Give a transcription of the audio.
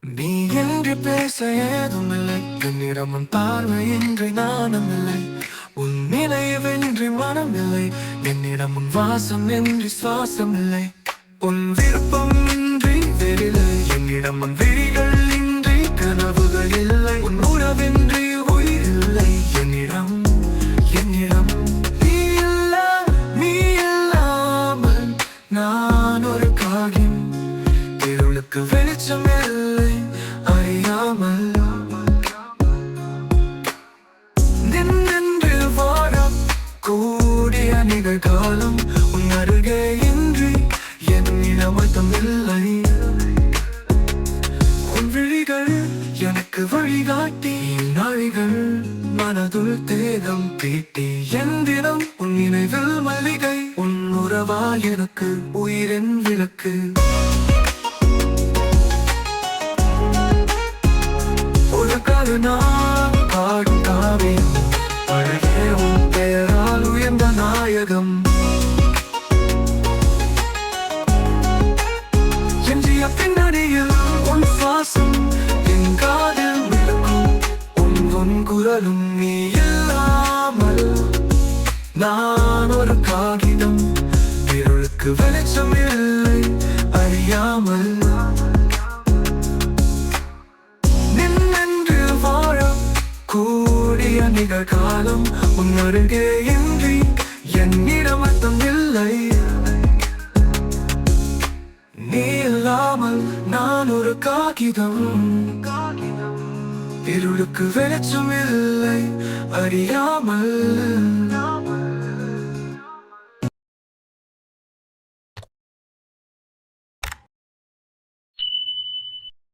நீ என்று பேச ஏதுமில்லை, என்னிடம் உன் பார்வையின்றி நாணமில்லை. உன் நினைவின்றி மனமில்லை, என்னிடம் உன் வாசம் இன்றி சுவாசமில்லை. உன் விருப்பம் இன்றி வெறிலை, என்னிடம் உன் விழிகள் இன்றி கனவுகள் இல்லை. உன் உறவின்றி உயிரில்லை, என்னிடம் என்னிடம் நீ இல்லாமல் நான் ஒரு காகியம். இருளுக்கு வெளிச்சம் இல்லை அறியாமல். நின்று வாழ கூடிய நிகழ்காலம் உன் அருகே இன்றி என்னிடம் அர்த்தம் இல்லை. உன் விழிகள் எனக்கு வழிகாட்டி, நாழிகள் மனதுள் தேகம் தீட்டி. என் தினம் உன் நினைவில் மல்லிகை, உன் உறவா எனக்கு உயிரின் விளக்கு. உனக்காக நான் பாடும் காவியம், அழகே உன் பெயரால் உயர்ந்த நாயகம். எஞ்சிய பின்னணியில் உன் சுவாசம் என் காதில் விழுக்கும். உன் குரலும் நீ இல்லாமல் நான் ஒரு காகிதம். இருளுக்கு வெளிச்சம் இல்லை அறியாமல். கூடிய நிகழ்காலம் உன் அருகே இன்றி என்னிடம் அர்த்தம் இல்லை. நீ இல்லாமல் நான் ஒரு காகிதம். இருளுக்கு வெளிச்சம் இல்லை அறியாமல்.